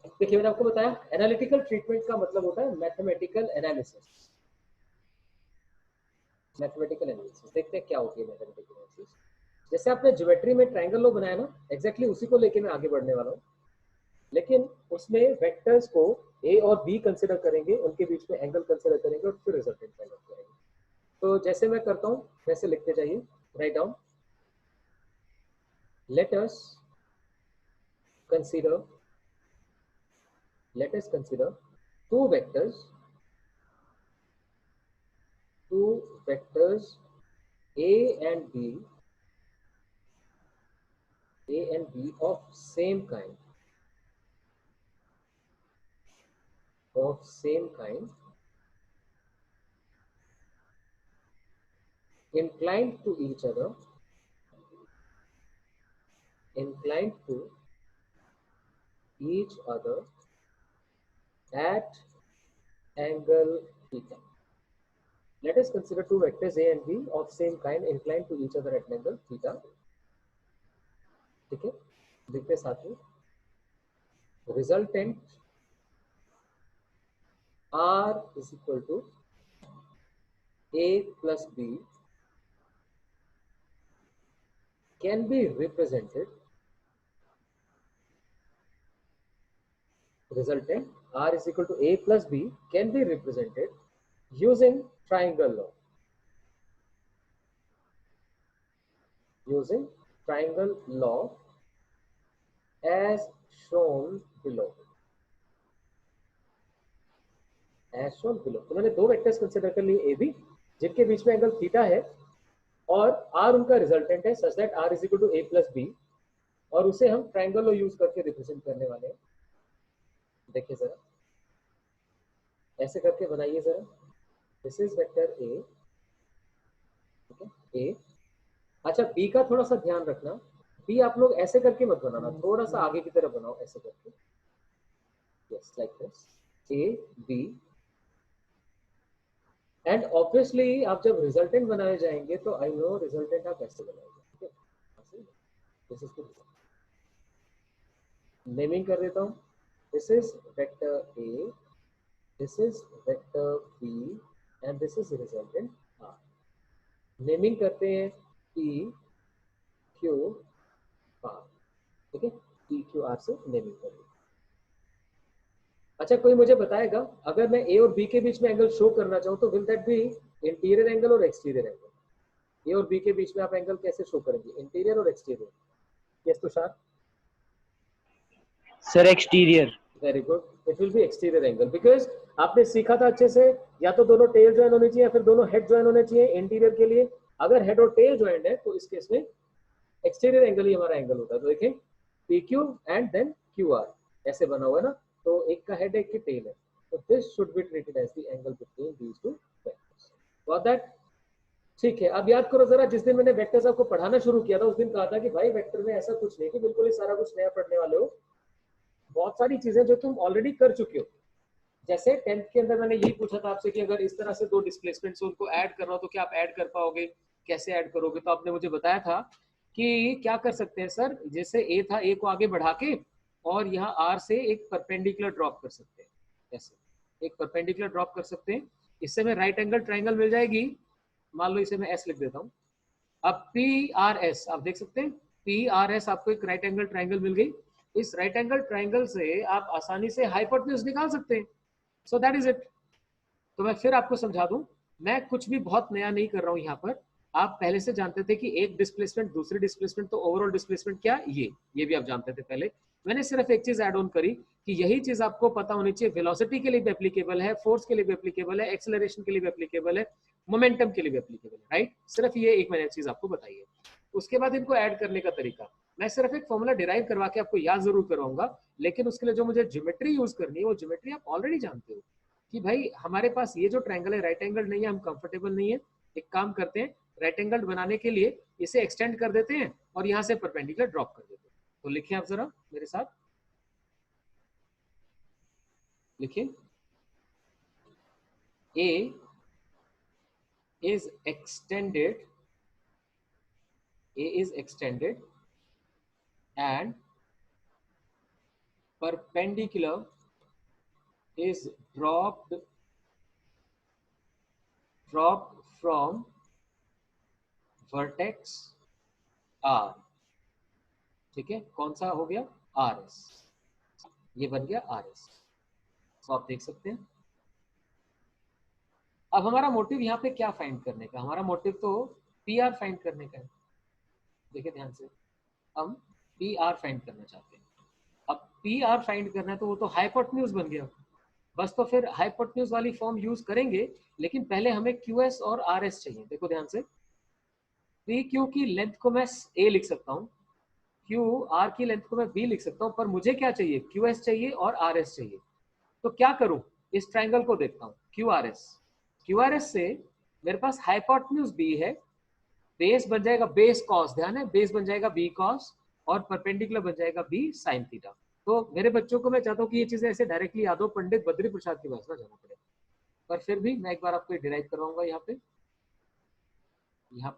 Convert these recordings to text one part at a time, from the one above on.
देखिए मैंने आपको बताया एनालिटिकल ट्रीटमेंट का मतलब होता है मैथमेटिकल एनालिसिस। मैथमेटिकल एनालिसिस देखते हैं क्या होती है मैथमेटिकल एनालिसिस। जैसे आपने ज्योमेट्री में ट्रायंगल लो बनाया ना, एग्जैक्टली उसी को लेके मैं आगे बढ़ने वाला हूँ। लेकिन उसमें वेक्टर्स को ए और बी कंसिडर करेंगे, उनके बीच में एंगल कंसिडर करेंगे और फिर रिजल्टेंट फाइंड आउट करेंगे। तो जैसे मैं करता हूँ वैसे लिखते जाइए। Write down, let us consider let us consider two vectors two vectors a and b of same kind inclined to each other at angle theta. Let us consider two vectors a and b of same kind inclined to each other at angle theta. ठीक है, देखते साथ में resultant r is equal to a plus b can be represented, resultant r is equal to a plus b can be represented using triangle law. Using triangle law as shown below. As shown below. तो मैंने दो vectors consider कर लिए A B, जिनके बीच में angle theta है और are उनका रिजल्टेंट है, such that R is equal to A plus B, और उसे हम ट्राइंगल लॉ यूज करके रिप्रेजेंट करने वाले हैं। देखिए जरा, ऐसे करके बनाइए जरा। दिस इज वेक्टर ए, ठीक है ए। अच्छा बी का थोड़ा सा ध्यान रखना, बी आप लोग ऐसे करके मत बनाना, थोड़ा सा आगे की तरफ बनाओ ऐसे करके। Yes like this, A B. And obviously आप जब रिजल्टेंट बनाए जाएंगे तो आई नो रिजल्टेंट आप ऐसे बनाएंगे, ठीक है। दिस इज नेमिंग कर देता हूँ, this is vector A, this is vector B and this is resultant R. Naming करते हैं पी क्यू आर, ठीक है, पी क्यू आर से नेमिंग करेंगे। अच्छा कोई मुझे बताएगा, अगर मैं ए और बी के बीच में एंगल शो करना चाहूँ तो will that be interior angle और एक्सटीरियर एंगल? ए और बी के बीच में आप एंगल कैसे शो करेंगे, इंटीरियर और exterior? Yes Tushar? Sir exterior. Very good, it will be exterior angle, because आपने सीखा था अच्छे से, या तो दोनों टेल ज्वाइन होने चाहिए या फिर दोनों हेड ज्वाइन होने चाहिए इंटीरियर के लिए। अगर हेड और टेल ज्वाइंट है तो इस केस में एक्सटीरियर एंगल ही हमारा एंगल होता है। तो देखें P Q and then Q R ऐसे बना हुआ है ना, तो एक का हेड है एक की टेल है, तो this should be treated as the angle between these two vectors. Got that? ठीक है, अब याद करो जरा, जिस दिन मैंने वेक्टर्स आपको पढ़ाना शुरू किया था उस दिन कहा था कि भाई वेक्टर में ऐसा कुछ नहीं कि बिल्कुल ही सारा कुछ नया पढ़ने वाले हो, बहुत सारी चीजें जो तुम ऑलरेडी कर चुके हो। जैसे 10th के अंदर मैंने यही पूछा था आपसे कि अगर इस तरह से दो डिस्प्लेसमेंट्स उनको ऐड करना हो तो क्या आप ऐड कर पाओगे, कैसे ऐड करोगे? तो आपने मुझे बताया था कि क्या कर सकते हैं सर, जैसे ए था, ए को आगे बढ़ा के और यहाँ आर से एक परपेंडिकुलर ड्रॉप कर सकते हैं, ऐसे एक परपेंडिकुलर ड्रॉप कर सकते हैं। इससे में राइट एंगल ट्राइंगल मिल जाएगी। मान लो इसे मैं एस लिख देता हूँ। अब पी आर एस आप देख सकते हैं, पी आर एस आपको एक राइट एंगल ट्राइंगल मिल गई। इस राइट एंगल ट्राइंगल से आप आसानी से हाइपोटेन्यूज निकाल सकते हैं। So that is it. तो मैं फिर आपको समझा दूं, मैं कुछ भी बहुत नया नहीं कर रहा हूं यहाँ पर। आप पहले से जानते थे कि एक डिस्प्लेसमेंट दूसरी डिस्प्लेसमेंट, तो ओवरऑल डिस्प्लेसमेंट क्या, ये भी आप जानते थे पहले। मैंने सिर्फ एक चीज ऐड ऑन करी कि यही चीज आपको पता होनी चाहिए, वेलोसिटी के लिए भी एप्लीकेबल है, फोर्स के लिए भी एप्लीकेबल है, एक्सेलरेशन के लिए भी एप्लीकेबल है, मोमेंटम के लिए भी एप्लीकेबल है, राइट? सिर्फ ये एक मैंने चीज आपको बताई है। उसके बाद इनको ऐड करने का तरीका मैं सिर्फ एक फॉर्मूला डिराइव करवा के आपको याद जरूर करवाऊंगा, लेकिन उसके लिए जो मुझे ज्योमेट्री यूज करनी है वो ज्योमेट्री आप ऑलरेडी जानते हो कि भाई हमारे पास ये जो ट्रायंगल है राइट एंगल नहीं है, हम कंफर्टेबल नहीं है। एक काम करते हैं, राइट एंगल बनाने के लिए इसे एक्सटेंड कर देते हैं और यहां से परपेंडिकुलर ड्रॉप कर देते हैं। तो लिखिए आप जरा मेरे साथ, लिखिए A is extended, A is extended and perpendicular is dropped from vertex R, ठीक है, कौन सा हो गया, आर एस, ये बन गया आर एस। तो आप देख सकते हैं अब हमारा मोटिव यहाँ पे क्या फाइंड करने का, हमारा मोटिव तो पी आर फाइंड करने का है। देखिए ध्यान से, हम पी आर फाइंड करना चाहते हैं। अब पी आर फाइंड करना है तो वो तो हाइपोटेन्यूज बन गया, बस तो फिर हाइपोटेन्यूज वाली फॉर्म यूज करेंगे, लेकिन पहले हमें क्यू एस और आर एस चाहिए। देखो ध्यान से, पी क्यू की लेंथ को मैं ए लिख सकता हूँ, क्यू आर की लेंथ को मैं बी लिख सकता हूँ, पर मुझे क्या चाहिए, क्यू एस चाहिए और आर एस चाहिए। तो क्या करूं, इस ट्राइंगल को देखता हूँ, क्यू आर एस से मेरे पास हाइपोटेन्यूज बी है, बेस बन जाएगा बेस कॉस, ध्यान है बेस बन जाएगा बी कॉस, और परपेंडिकुलर बन जाएगा बी साइन थीटा। तो मेरे बच्चों को मैं चाहता हूँ कि ये चीजें ऐसे डायरेक्टली यादव पंडित बद्री प्रसाद के पास ना जाना पड़े, पर फिर भी मैं एक बार आपको डिराइव करवाऊंगा। यहाँ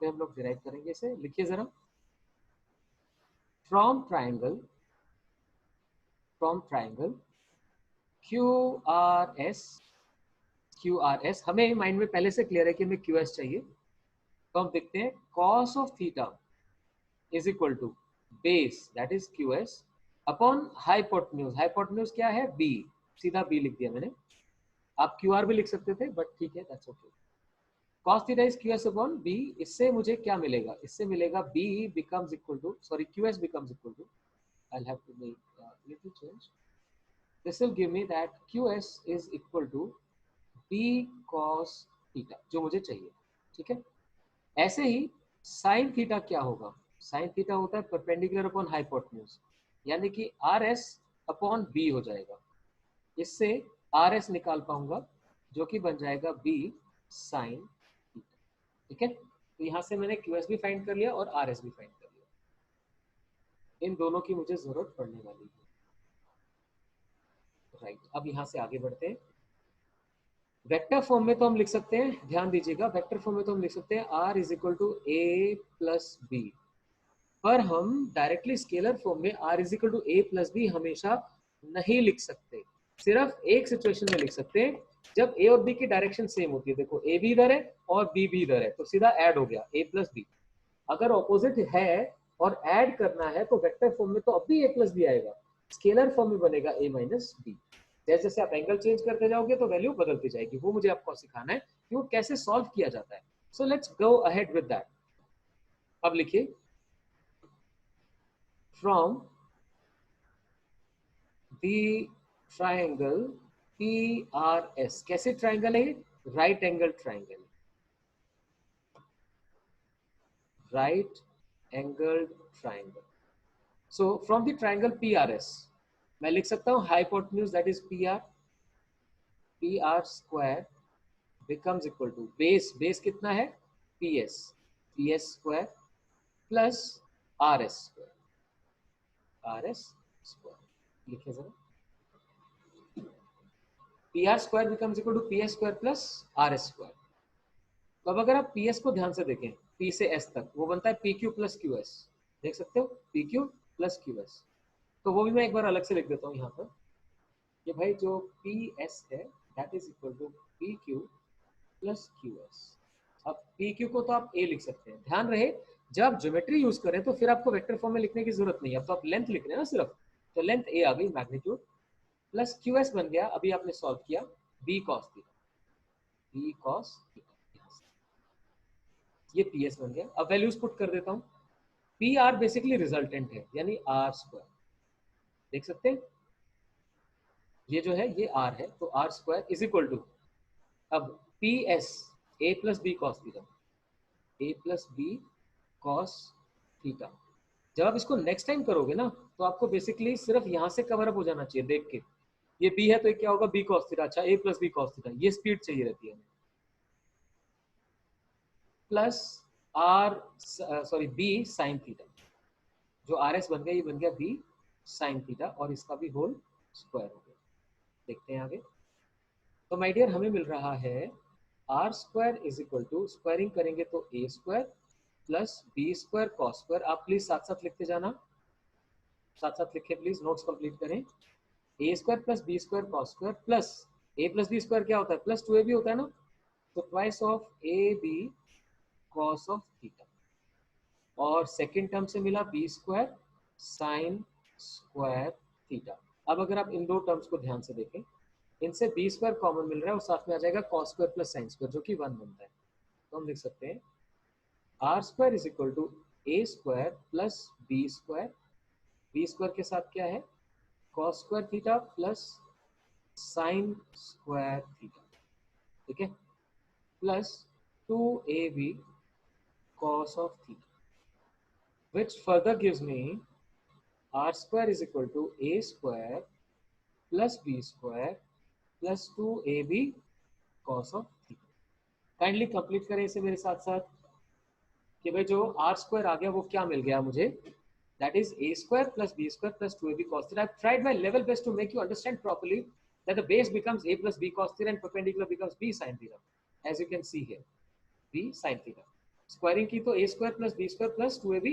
पे हम लोग डिराइव करेंगे इसे, लिखिए जरा, from triangle Q R S, हमें माइंड में पहले से क्लियर है कि हमें क्यू एस चाहिए, तो हम देखते हैं cos of theta is equal to base that is Q S upon hypotenuse क्या है, बी, सीधा बी लिख दिया मैंने, आप क्यू आर भी लिख सकते थे बट ठीक है, that's okay. cos theta is Q S upon B, इससे मुझे क्या मिलेगा, इससे मिलेगा b becomes equal to, sorry, qs becomes equal to, I'll have to make a little change, this will give me that qs is equal to b cos theta, जो मुझे चाहिए, ठीक है। ऐसे ही साइन थीटा क्या होगा, साइन थीटा होता है परपेंडिकुलर अपॉन हाइपोटेन्यूज, यानी कि आर एस अपॉन बी हो जाएगा, इससे आर एस निकाल पाऊंगा जो कि बन जाएगा बी साइन थीटा, ठीक है। तो यहां से मैंने क्यू एस भी फाइंड कर लिया और आर एस भी फाइंड कर लिया, इन दोनों की मुझे जरूरत पड़ने वाली है, राइट। अब यहां से आगे बढ़ते हैं, वेक्टर फॉर्म में तो हम लिख सकते हैं, ध्यान दीजिएगा, वेक्टर फॉर्म में तो हम लिख सकते हैं R is equal to A plus B, पर हम डायरेक्टली स्केलर फॉर्म में R is equal to A plus B हमेशा नहीं लिख सकते, सिर्फ एक सिचुएशन में लिख सकते हैं, जब ए और बी की डायरेक्शन सेम होती है। देखो ए भी इधर है और बी भी इधर है, तो सीधा ऐड हो गया ए प्लस बी। अगर ऑपोजिट है और ऐड करना है तो वेक्टर फॉर्म में तो अब भी ए प्लस बी आएगा, स्केलर फॉर्म में बनेगा ए माइनस बी। जैसे जैसे आप एंगल चेंज करते जाओगे तो वैल्यू बदलती जाएगी, वो मुझे आपको सिखाना है कि वो कैसे सॉल्व किया जाता है। So let's go ahead with that. अब लिखिए, फ्रॉम द ट्राइंगल PRS, कैसे ट्राइंगल है, right angle triangle, right angled triangle. So from the triangle PRS मैं लिख सकता हूं hypotenuse that is P R square becomes equal to base कितना है, PS square plus R S square. लिखिए जरा, PR square becomes equal to PS square plus RS square. तो अब अगर आप PS को ध्यान से देखें, P से S तक वो बनता है PQ प्लस QS, देख सकते हो, PQ प्लस QS। तो वो भी मैं एक बार अलग से लिख देता हूँ यहाँ पर, कि भाई जो PS है that is equal to PQ plus QS। अब PQ को तो आप A लिख सकते हैं, ध्यान रहे जब ज्योमेट्री यूज करें तो फिर आपको वेक्टर फॉर्म में लिखने की जरूरत नहीं है, अब तो आप लेंथ लिख रहे हैं ना सिर्फ, तो लेंथ A आ गई, मैग्नीट्यूड प्लस QS बन गया, अभी आपने सॉल्व किया B cos थीटा, ये PS बन गया। अब वैल्यूज पुट कर देता हूँ, PR बेसिकली रिजल्टेंट है यानी R स्क्वायर, देख सकते हैं ये जो है ये R है, तो R square is equal to, अब PS A plus B cos theta, A plus B cos theta. जब आप इसको नेक्स्ट टाइम करोगे ना तो आपको बेसिकली सिर्फ यहाँ से कवर अप हो जाना चाहिए, देख के ये B है तो ये क्या होगा B cos थीटा, अच्छा A plus B cos theta, ये स्पीड चाहिए रहती है हमें, प्लस B साइन थीटा, जो RS बन गया ये बन गया B साइन थीटा, और इसका भी होल स्क्वायर हो गया। देखते हैं आगे, तो माय डियर हमें मिल रहा है R square is equal to, squaring करेंगे तो A square plus B square cos square. आप प्लीज साथ साथ लिखते जाना, साथ साथ लिखे प्लीज, नोट्स कंप्लीट करें। A square plus B square cos square plus A plus B square क्या होता है, प्लस 2ab होता है ना, तो twice of A B cos of theta, और सेकेंड टर्म से मिला B square sine square theta. अब अगर आप इन दो टर्म्स को ध्यान से देखें, इनसे बी स्क्वायर कॉमन मिल रहा है और साथ में आ जाएगा cos square plus sine square जो कि 1 बनता है। तो हम लिख सकते हैं R square is equal to A square plus B square, B square के साथ क्या है cos square theta plus sine square theta, ठीक है, plus 2ab cos of theta, which further gives me r square is equal to a square plus b square plus 2ab cos of theta। Kindly complete करें इसे मेरे साथ साथ कि भाई जो r स्क्वायर आ गया वो क्या मिल गया मुझे, that is a square plus b square plus 2ab cos theta। I've tried my level best to make you understand properly that the base becomes a plus b cos theta and perpendicular becomes b sin theta, as you can see here, b sin theta। Squaring की तो a square plus b square plus 2ab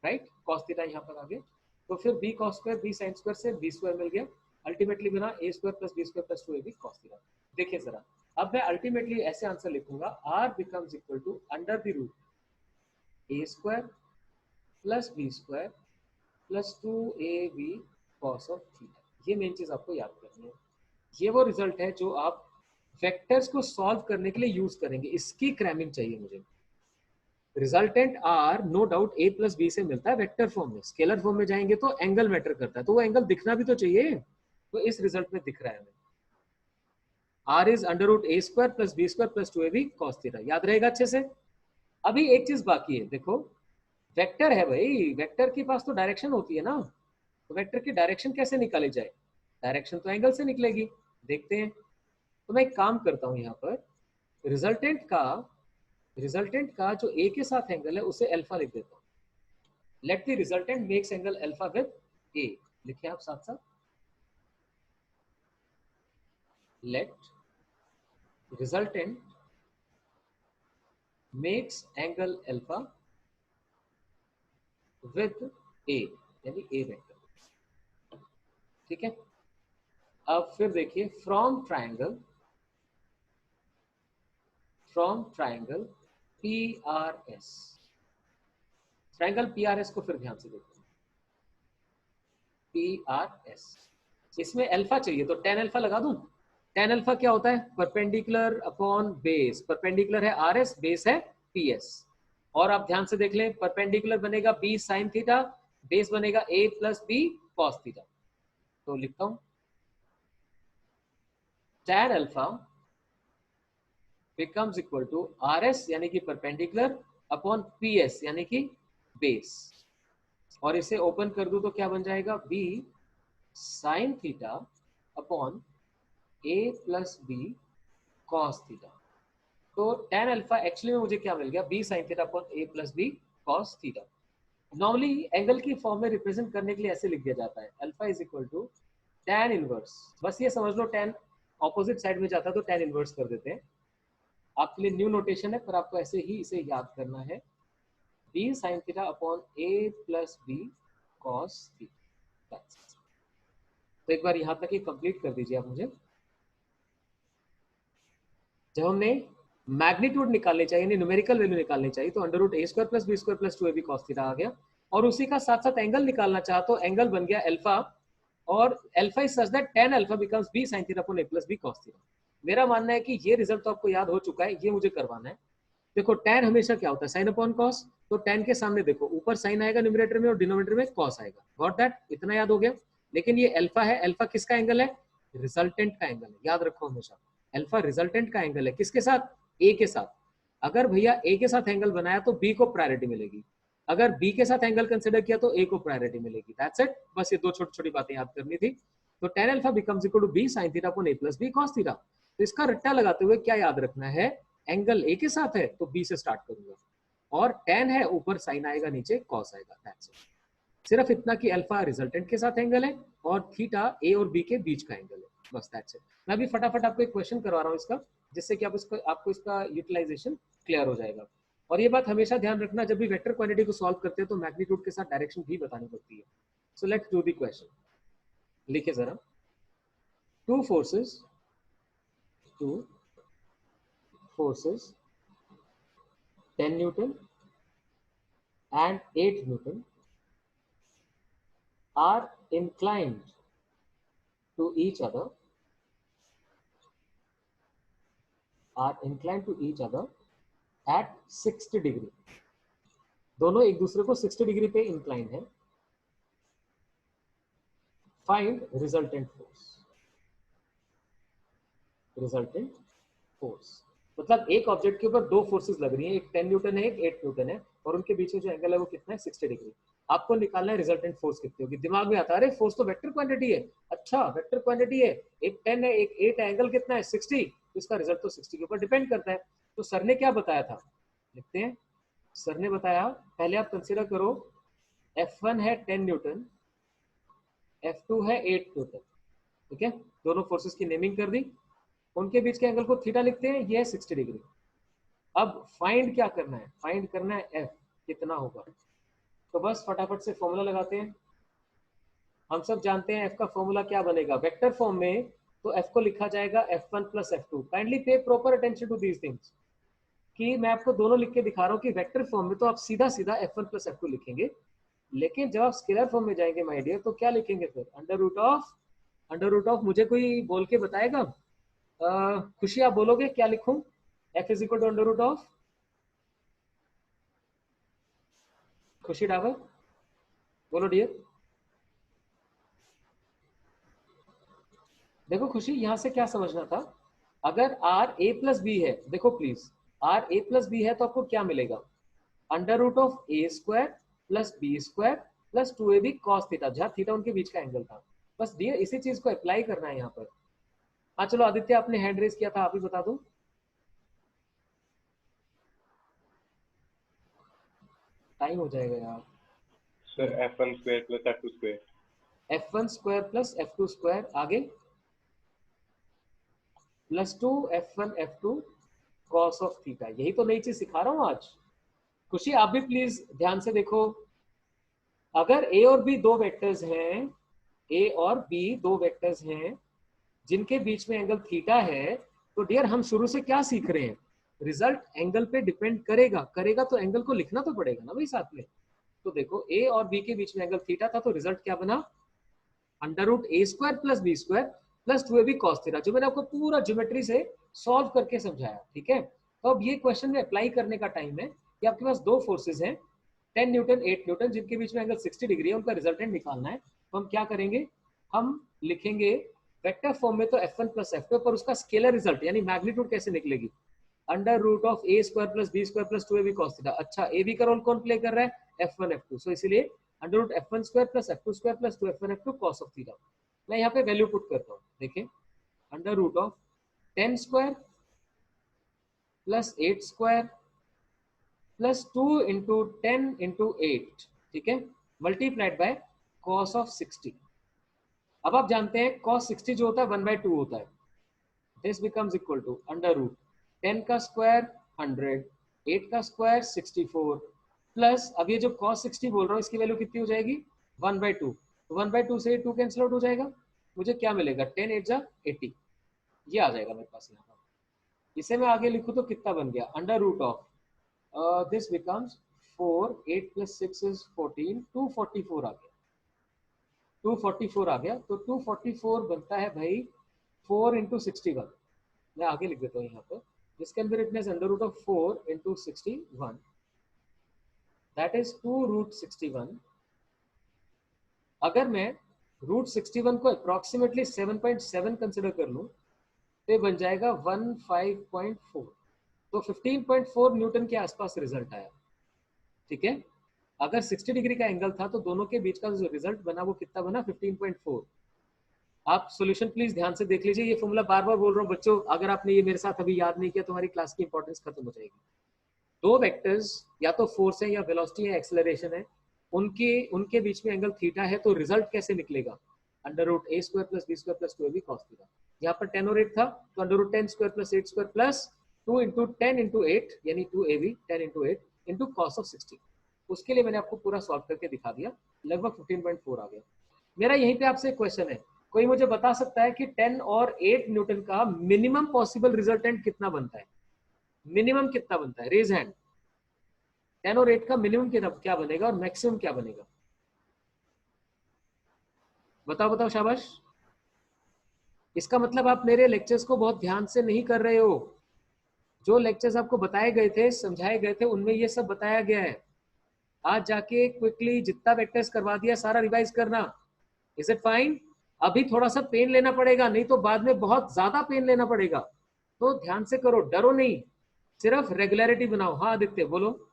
right, cos theta यहाँ पर आ गया, तो फिर b cos square b sin square से b square मिल गया, ultimately बना a square plus b square plus 2ab cos theta. देखिए जरा, अब मैं अल्टीमेटली ऐसे आंसर लिखूंगा r becomes equal to under the root a square plus b square plus 2ab cos of theta. ये main चीज आपको याद करनी है, ये वो रिजल्ट है जो आप वेक्टर्स को सॉल्व करने के लिए यूज करेंगे, इसकी क्रैमिंग चाहिए मुझे। रिजल्टेंट आर नो डाउट ए प्लस बी से मिलता है वेक्टर फॉर्म में, स्केलर फॉर्म में जाएंगे तो एंगल मैटर करता है, तो वो एंगल दिखना भी तो चाहिए, तो इस रिजल्ट में दिख रहा है हमें R is under root A square plus B square plus 2ab cos theta. याद रहेगा अच्छे से। अभी एक चीज बाकी है, देखो वेक्टर है भाई, वेक्टर के पास तो डायरेक्शन होती है ना, तो वेक्टर की डायरेक्शन कैसे निकाली जाए, डायरेक्शन तो एंगल से निकलेगी, देखते हैं। तो मैं एक काम करता हूं यहाँ पर, रिजल्टेंट का जो ए के साथ एंगल है उसे अल्फा लिख देता हूँ। Let the resultant makes angle alpha with A, लिखे आप साथ साथ, let resultant makes angle alpha with A, यानी ए वेक्टर, ठीक है। अब फिर देखिए from triangle PRS, triangle PRS को फिर ध्यान से देखो, PRS इसमें अल्फा चाहिए तो tan अल्फा लगा दूं। tan अल्फा क्या होता है, परपेंडिकुलर अपॉन बेस, परपेंडिकुलर है RS, बेस है PS, और आप ध्यान से देख लें परपेंडिकुलर बनेगा B sin थीटा, बेस बनेगा A plus B cos theta. तो लिखता हूं tan alpha becomes equal to RS यानी कि परपेंडिकुलर अपॉन PS यानी कि बेस, और इसे ओपन कर दूं तो क्या बन जाएगा B sine theta upon A plus B cos theta. तो tan अल्फा एक्चुअली में मुझे क्या मिल गया, B sine theta upon A plus B cos theta. Normally angle की फॉर्म में रिप्रेजेंट करने के लिए ऐसे लिख दिया जाता है, alpha is equal to tan inverse, बस ये समझ लो tan ऑपोजिट साइड में जाता तो tan इनवर्स कर देते हैं, आपके लिए न्यू नोटेशन है पर आपको ऐसे ही इसे याद करना है, b sin theta upon a plus b cos theta. तो एक बार यहां तक ही कंप्लीट कर दीजिए आप मुझे। जब हमने मैग्नीट्यूड निकालने चाहिए, यानी न्यूमेरिकल वैल्यू निकालनी चाहिए, तो under root A square plus B square plus 2ab cos theta आ गया, और उसी का साथ साथ एंगल निकालना चाहा तो एंगल बन गया अल्फा, और alpha is such that tan alpha becomes b sin theta upon a plus b cos theta. मेरा मानना है कि ये रिजल्ट तो आपको याद हो चुका है, ये मुझे करवाना है। देखो tan हमेशा क्या होता है, साइन अपॉन कॉस, तो tan के सामने देखो ऊपर साइन आएगा न्यूमरेटर में और डिनोमिनेटर में कॉस आएगा, गॉट दैट, इतना याद हो गया। लेकिन ये अल्फा है, अल्फा किसका एंगल है, रिजल्टेंट का एंगल है, याद रखो हमेशा अल्फा रिजल्टेंट का एंगल है, किसके साथ, ए के साथ। अगर भैया ए के साथ एंगल बनाया तो बी को प्रायोरिटी मिलेगी, अगर बी के साथ एंगल कंसिडर किया तो ए को प्रायोरिटी मिलेगी, दैट्स इट, बस ये दो छोटी छोटी बातें याद करनी थी। तो tan alpha becomes equal to b sin theta upon a plus b cos theta. तो इसका रट्टा लगाते हुए क्या याद रखना है, एंगल ए के साथ है तो बी से स्टार्ट करूंगा, और tan है ऊपर साइन आएगा नीचे कॉस आएगा, दैट्स इट। सिर्फ इतना कि अल्फा रिजल्टेंट के साथ एंगल है और थीटा ए और बी के बीच का एंगल है, बस दैट्स इट। मैं अभी फटाफट आपको एक क्वेश्चन करवा रहा हूँ इसका, जिससे कि आपको इसका यूटिलाइजेशन क्लियर हो जाएगा। और ये बात हमेशा ध्यान रखना, जब भी वेक्टर क्वांटिटी को सॉल्व करते हैं तो मैग्नीट्यूड के साथ डायरेक्शन भी बतानी पड़ती है। So let's do the question, लिखिए जरा, two forces 10 Newton and 8 Newton are inclined to each other at 60 degree. दोनों एक दूसरे को 60 डिग्री पे इंक्लाइन है। Find resultant force. मतलब एक ऑब्जेक्ट के ऊपर दो फोर्सेस लग रही हैं, एक 10 न्यूटन है, एक 8 न्यूटन है, और उनके बीच में जो एंगल है वो कितना है, 60 डिग्री। आपको निकालना है रिजल्टेंट फोर्स कितनी होगी। दिमाग में आता है, अरे फोर्स तो वेक्टर क्वांटिटी है। अच्छा, वेक्टर क्वांटिटी है, एक 10 है, एक 8 है, एंगल कितना है, 60, तो इसका रिजल्ट तो 60 के ऊपर डिपेंड करता है। तो सर ने क्या बताया था, लिखते हैं। सर ने बताया, पहले आप कंसीडर करो, F1 है 10 न्यूटन, F2 है 8 न्यूटन, ठीक है। दोनों फोर्सेस की नेमिंग कर दी, उनके बीच के एंगल को थीटा लिखते हैं, ये है 60 डिग्री। अब फाइंड क्या करना है, फाइंड करना है F कितना होगा। तो बस फटाफट से फॉर्मूला लगाते हैं। हम सब जानते हैं F का फॉर्मूला क्या बनेगा वेक्टर फॉर्म में, तो F को लिखा जाएगा F1 plus F2। Kindly pay proper attention to these things, कि मैं आपको दोनों लिख के दिखा रहा हूँ कि वेक्टर फॉर्म में तो आप सीधा सीधा F1 प्लस F2 लिखेंगे, लेकिन जब आप स्केलर फॉर्म में जाएंगे माय डियर, तो क्या लिखेंगे फिर, अंडर रूट ऑफ मुझे कोई बोल के बताएगा। खुशी आप बोलोगे क्या लिखूं, F is equal to under root of, खुशी डाबर बोलो डियर। देखो खुशी, यहां से क्या समझना था, अगर R A प्लस बी है, देखो please, R A plus B है तो आपको क्या मिलेगा, under root of A square plus B square plus 2ab cos theta, जहां थीटा उनके बीच का एंगल था। बस डियर इसी चीज को अप्लाई करना है यहाँ पर। हाँ चलो आदित्य, आपने हैंड रेज किया था, आप ही बता दो। टाइम हो जाएगा यार। Sir F1 square plus F2 square, F1 square plus F2 square, आगे plus 2 F1 F2 cos of theta. यही तो नई चीज सिखा रहा हूँ आज। खुशी आप भी प्लीज ध्यान से देखो, अगर A और B दो वेक्टर्स हैं, A और B दो वेक्टर्स हैं जिनके बीच में एंगल थीटा है, तो डियर हम शुरू से क्या सीख रहे हैं, रिजल्ट एंगल पे डिपेंड करेगा तो एंगल को लिखना तो पड़ेगा ना भाई साथ में। तो देखो A और B के बीच में एंगल थीटा था, तो रिजल्ट क्या बना, under root A square plus B square plus 2ab cos theta, जो मैंने आपको पूरा ज्योमेट्री से सॉल्व करके समझाया, ठीक है। तो अब ये क्वेश्चन में अप्लाई करने का टाइम है कि आपके पास दो फोर्सेज हैं 10 न्यूटन 8 न्यूटन, जिनके बीच में एंगल 60 डिग्री है, उनका रिजल्टेंट निकालना है। तो हम क्या करेंगे, हम लिखेंगे वेक्टर फॉर्म में तो F1 प्लस F2, पर उसका स्केलर रिजल्ट यानी मैग्नीट्यूड कैसे निकलेगी, under root of A square plus B square plus 2ab cos theta. अच्छा, ए बी का रोल कौन प्ले कर रहा है, F1 F2, सो इसीलिए under root F1 square plus F2 square plus 2F1 F2 cos of theta. मैं यहाँ पे वैल्यू पुट करता हूँ, देखिए under root of 10 square plus 8 square plus 2 into 10 into 8, ठीक है, मल्टीप्लाइड बाय कॉस ऑफ 60। अब आप जानते हैं cos 60 जो होता है 1/2 होता है। This becomes equal to under root 10 का स्क्वायर 100, 8 का स्क्वायर 64, प्लस अब ये जो cos 60 बोल रहा हूँ इसकी वैल्यू कितनी हो जाएगी 1/2, तो 1/2 से 2 कैंसिल आउट हो जाएगा, मुझे क्या मिलेगा 10 8 जा 80, ये आ जाएगा मेरे पास यहाँ पर। इसे मैं आगे लिखूँ तो कितना बन गया, under root of this becomes 4, 8 plus 6 is 14, 244 आ गया, 244 आ गया। तो 244 बनता है भाई 4 इंटू 61, मैं आगे लिख देता हूँ यहाँ पर, जिसके अंदर इतने under root of 4 into 61, that is 2 root 61। अगर मैं रूट 61 को अप्रोक्सीमेटली 7.7 कंसिडर कर लूँ तो ये बन जाएगा 15.4, तो 15.4 न्यूटन के आसपास रिजल्ट आया, ठीक है। अगर 60 डिग्री का एंगल था तो दोनों के बीच का जो रिजल्ट बना वो कितना बना 15.4। आप सॉल्यूशन प्लीज ध्यान से देख लीजिए, ये फॉर्मूला बार बार बोल रहा हूँ बच्चों, अगर आपने ये मेरे साथ अभी याद नहीं किया तो हमारी क्लास की इंपॉर्टेंस खत्म हो जाएगी। दो वेक्टर्स या तो फोर्स है या वेलोसिटी है एक्सेलरेशन है, उनके बीच में एंगल थीटा है, तो रिजल्ट कैसे निकलेगा, under root A square plus B square plus 2ab cos theta. यहाँ पर 10 और 8 था, तो under root 10 square plus 8 square plus 2 into 10 into 8 यानी 2ab 10 into 8 into cos of 60। उसके लिए मैंने आपको पूरा सॉल्व करके दिखा दिया, लगभग 15.4 आ गया। मेरा यहीं पे आपसे एक क्वेश्चन है, कोई मुझे बता सकता है कि 10 और 8 न्यूटन का मिनिमम पॉसिबल रिजल्टेंट कितना बनता है? मिनिमम कितना बनता है? Raise hand. 10 और 8 का मिनिमम क्या बनेगा और मैक्सिमम क्या बनेगा? बताओ बताओ, शाबाश। इसका मतलब आप मेरे लेक्चर्स को बहुत ध्यान से नहीं कर रहे हो। जो लेक्चर्स आपको बताए गए थे, समझाए गए थे, उनमें ये सब बताया गया है। आज जाके क्विकली जितना वेक्टर्स करवा दिया सारा रिवाइज करना। Is it fine? अभी थोड़ा सा पेन लेना पड़ेगा, नहीं तो बाद में बहुत ज्यादा पेन लेना पड़ेगा। तो ध्यान से करो, डरो नहीं, सिर्फ रेगुलरिटी बनाओ। हाँ आदित्य बोलो।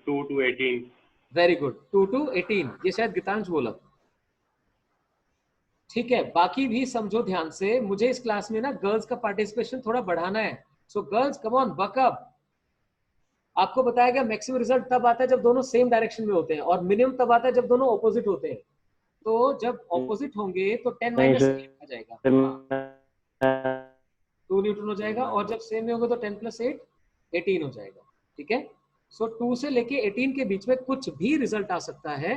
2 to 18. वेरी गुड, 2 to 18, ये शायद गीतांश बोला। ठीक है, बाकी भी समझो ध्यान से। मुझे इस क्लास में ना गर्ल्स का पार्टिसिपेशन थोड़ा बढ़ाना है। So girls come on, buck up. आपको बताया गया मैक्सिमम रिजल्ट तब आता है जब दोनों सेम डायरेक्शन में होते हैं, और मिनिमम तब आता है जब दोनों ऑपोजिट होते हैं। तो जब ऑपोजिट होंगे तो 10 नहीं माइनस सर, 8 आ जाएगा। हाँ, 2 न्यूटन हो जाएगा, और जब सेम में होगा तो 10 + 8 18 हो जाएगा। ठीक है, सो 2 से लेके 18 के बीच में कुछ भी रिजल्ट आ सकता है,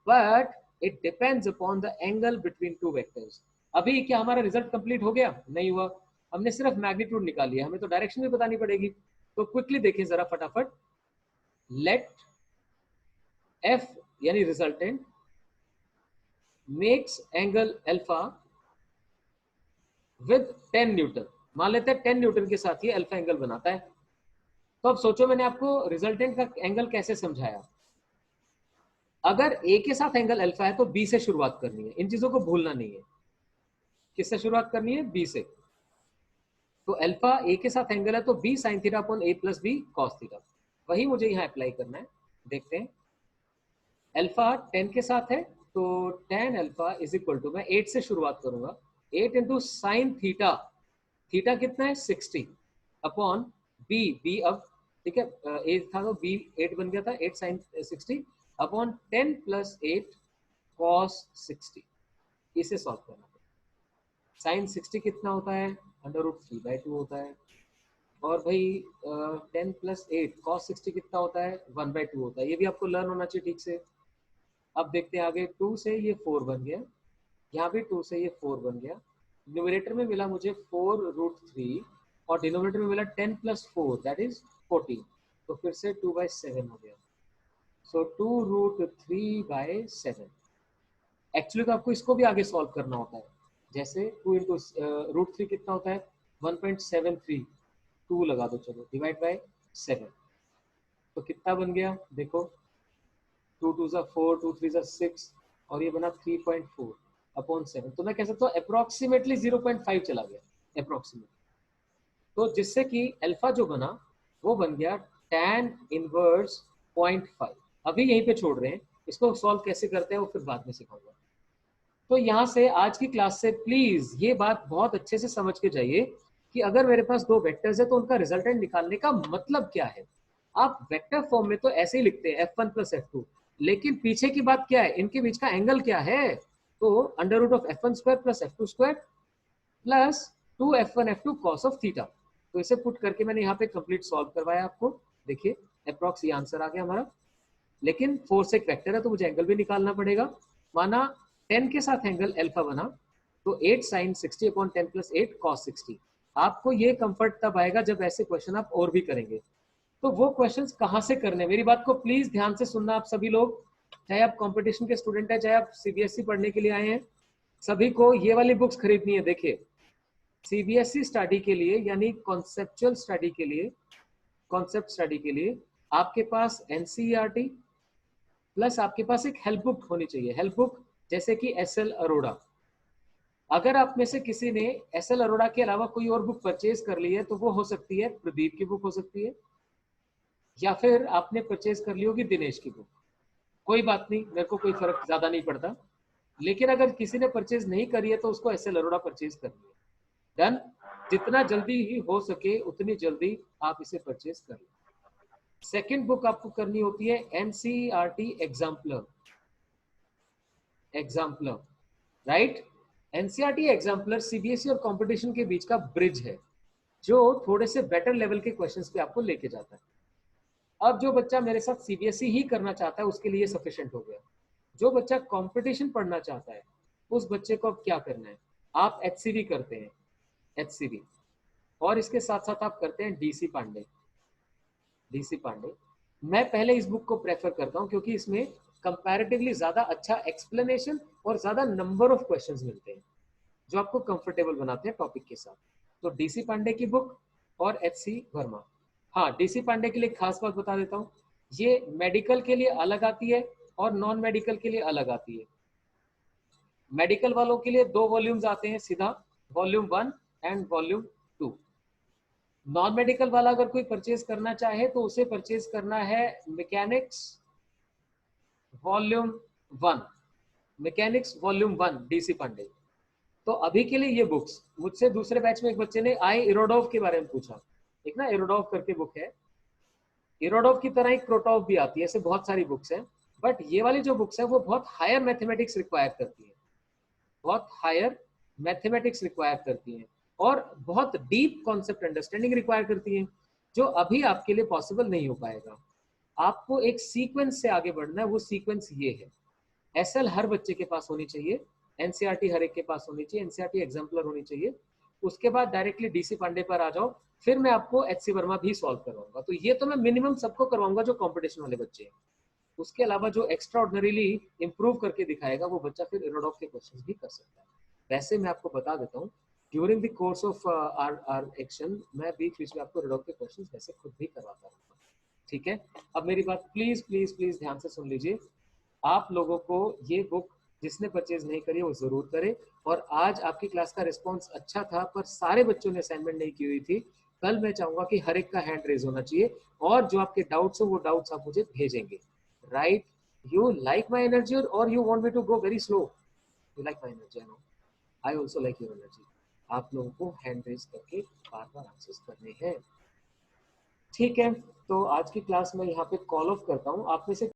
but it depends upon the angle between two vectors. अभी क्या हमारा रिजल्ट कंप्लीट हो गया? नहीं हुआ, हमने सिर्फ मैग्नीट्यूड निकाली है, हमें तो डायरेक्शन भी बतानी पड़ेगी। तो क्विकली देखें जरा फटाफट। लेट एफ यानी resultant makes angle alpha with 10 Newton. मान लेते हैं 10 न्यूटन के साथ ये अल्फा एंगल बनाता है। तो अब सोचो, मैंने आपको रिजल्टेंट का एंगल कैसे समझाया। अगर ए के साथ एंगल अल्फा है तो बी से शुरुआत करनी है, इन चीजों को भूलना नहीं है। किससे शुरुआत करनी है? बी से। तो अल्फा ए के साथ एंगल है तो बी साइन थीटा अपॉन ए प्लस बी कॉस थीटा, वही मुझे यहाँ अप्लाई करना है। देखते हैं, अल्फा 10 के साथ है तो tan alpha is equal to, मैं 8 से शुरुआत करूंगा, 8 इंटू साइन थीटा, थीटा कितना है 60 अपॉन बी, बी अब ठीक है, ए था तो बी 8 बन गया था, 8 साइन 60 अपॉन 10 + 8 कॉस 60। इसे सॉल्व करना है। साइन 60 कितना होता है? √3/2 होता है। और भाई 10 + 8 कॉस 60 कितना होता है? 1/2 होता है। ये भी आपको लर्न होना चाहिए ठीक से। अब देखते हैं आगे, 2 से ये 4 बन गया, यहाँ भी 2 से ये 4 बन गया। न्यूमरेटर में मिला मुझे 4√3 और डिनोमिनेटर में मिला 10 + 4 दैट इज 14। तो फिर से 2/7 हो गया। सो 2√3/7। एक्चुअली तो आपको इसको भी आगे सॉल्व करना होता है। जैसे 2 इंटू √3 कितना होता है? 1.73, 2 लगा दो, चलो डिवाइड बाय 7। तो कितना बन गया देखो, 2 2 ज़ा 4, 2 3 ज़ा 6, और ये बना 3.4 अपॉन 7। तो मैं कह सकता हूँ अप्रोक्सीमेटली 0.5 चला गया अप्रोक्सीमेटली। तो जिससे कि अल्फा जो बना वो बन गया tan इनवर्स 0.5। अभी यहीं पे छोड़ रहे हैं, इसको सॉल्व कैसे करते हैं वो फिर बाद में सिखाऊंगा। तो यहाँ से आज की क्लास से प्लीज ये बात बहुत अच्छे से समझ के जाइए कि अगर मेरे पास दो वेक्टर्स है तो उनका रिजल्टेंट निकालने का मतलब क्या है। आप वेक्टर फॉर्म में तो ऐसे ही लिखते हैं f1 + f2, लेकिन पीछे की बात क्या है, इनके बीच का एंगल क्या है? तो √f1² + f2² plus 2f1f2 cos of theta. तो इसे पुट करके मैंने यहाँ पे कंप्लीट सॉल्व करवाया आपको। देखिए अप्रॉक्स ये आंसर आ गया हमारा, लेकिन 4 से एक वेक्टर है तो मुझे एंगल भी निकालना पड़ेगा। माना 10 के साथ एंगल अल्फा बना तो 8 sin 60 अपॉन 10 + 8 cos 60। आपको ये कंफर्ट तब आएगा जब ऐसे क्वेश्चन आप और भी करेंगे। तो वो क्वेश्चंस कहाँ से करने, मेरी बात को प्लीज ध्यान से सुनना आप सभी लोग, चाहे आप कंपटीशन के स्टूडेंट है, चाहे आप सीबीएसई पढ़ने के लिए आए हैं, सभी को ये वाली बुक्स खरीदनी है। देखिए सीबीएसई स्टडी के लिए यानी कॉन्सेप्चुअल स्टडी के लिए, कॉन्सेप्ट स्टडी के लिए आपके पास एनसीईआरटी प्लस आपके पास एक हेल्प बुक होनी चाहिए। हेल्प बुक जैसे कि एसएल अरोड़ा। अगर आप में से किसी ने एसएल अरोड़ा के अलावा कोई और बुक परचेज कर ली है तो वो हो सकती है प्रदीप की बुक हो सकती है, या फिर आपने परचेज कर ली होगी दिनेश की बुक। कोई बात नहीं, मेरे को कोई फर्क ज्यादा नहीं पड़ता। लेकिन अगर किसी ने परचेज नहीं करी है तो उसको एसएल अरोड़ा परचेज करनी है। डन। जितना जल्दी ही हो सके उतनी जल्दी आप इसे परचेज कर लें। सेकेंड बुक आपको करनी होती है NCERT exemplar. Exemplar right, NCERT exemplar CBSE और कंपटीशन के बीच का ब्रिज है जो थोड़े से बेटर लेवल के क्वेश्चंस पे आपको लेके जाता है। अब जो बच्चा मेरे साथ सीबीएसई ही करना चाहता है उसके लिए सफिशिएंट हो गया। जो बच्चा कंपटीशन पढ़ना चाहता है उस बच्चे को अब क्या करना है, आप HCV करते हैं, HCV, और इसके साथ साथ आप करते हैं डीसी पांडे। डीसी पांडे मैं पहले इस बुक को प्रेफर करता हूं क्योंकि इसमें कंपैरेटिवली ज्यादा अच्छा एक्सप्लेनेशन और ज्यादा नंबर ऑफ क्वेश्चंस मिलते हैं जो आपको कंफर्टेबल बनाते हैं टॉपिक के साथ। तो डीसी पांडे की बुक और HC वर्मा। हाँ, डीसी पांडे के लिए खास बात बता देता हूँ, ये मेडिकल के लिए अलग आती है और नॉन मेडिकल के लिए अलग आती है। मेडिकल वालों के लिए 2 वॉल्यूम्स आते हैं सीधा, volume 1 and volume 2। Non medical वाला अगर कोई परचेज करना चाहे तो उसे परचेज करना है mechanics volume 1, mechanics volume 1 DC Pandey. तो अभी के लिए ये बुक्स, मुझसे दूसरे बैच में एक बच्चे ने आई इरोडोव के बारे में पूछा, एक ना इरोडोव करके बुक है, इरोडोव की तरह एक क्रोटोव भी आती है, ऐसे बहुत सारी बुक्स हैं, बट ये वाली जो बुक्स है वो बहुत हायर मैथमेटिक्स रिक्वायर करती है, बहुत हायर मैथमेटिक्स रिक्वायर करती हैं और बहुत डीप कॉन्सेप्ट अंडरस्टैंडिंग रिक्वायर करती हैं, जो अभी आपके लिए पॉसिबल नहीं हो पाएगा। आपको एक सीक्वेंस से आगे बढ़ना है, वो सीक्वेंस ये है। एसएल हर बच्चे के पास होनी चाहिए, एनसीईआरटी हर एक के पास होनी चाहिए, एनसीईआरटी एग्जाम्पलर होनी चाहिए, उसके बाद डायरेक्टली डीसी पांडे पर आ जाओ, फिर मैं आपको एचसी वर्मा भी सॉल्व करवाऊंगा। तो ये तो मैं मिनिमम सबको करवाऊंगा जो कॉम्पिटिशन वाले बच्चे हैं। उसके अलावा जो एक्स्ट्रा ऑर्डिनरीली इंप्रूव करके दिखाएगा वो बच्चा फिर इरोडोव के क्वेश्चंस भी कर सकता है। वैसे मैं आपको बता देता हूँ, during the course of our action मैं बीच बीच में आपको इरोडोव के क्वेश्चंस वैसे खुद भी करवाता रहूँगा, ठीक है। अब मेरी बात प्लीज प्लीज प्लीज ध्यान से सुन लीजिए, आप लोगों को ये बुक जिसने परचेज नहीं करी वो जरूर करे। और आज आपकी क्लास का रिस्पॉन्स अच्छा था पर सारे बच्चों ने असाइनमेंट नहीं की हुई थी, कल मैं चाहूंगा कि हर एक का हैंड रेज होना चाहिए और जो आपके डाउट्स हो वो डाउट्स आप मुझे भेजेंगे, right. You like my energy or you want me to go very slow? You like my energy, I know. I also like your energy. आप लोगों को हैंड रेज करके बार बार आंसर्स करने हैं, ठीक है। तो आज की क्लास में यहाँ पे कॉल ऑफ करता हूँ। आप में से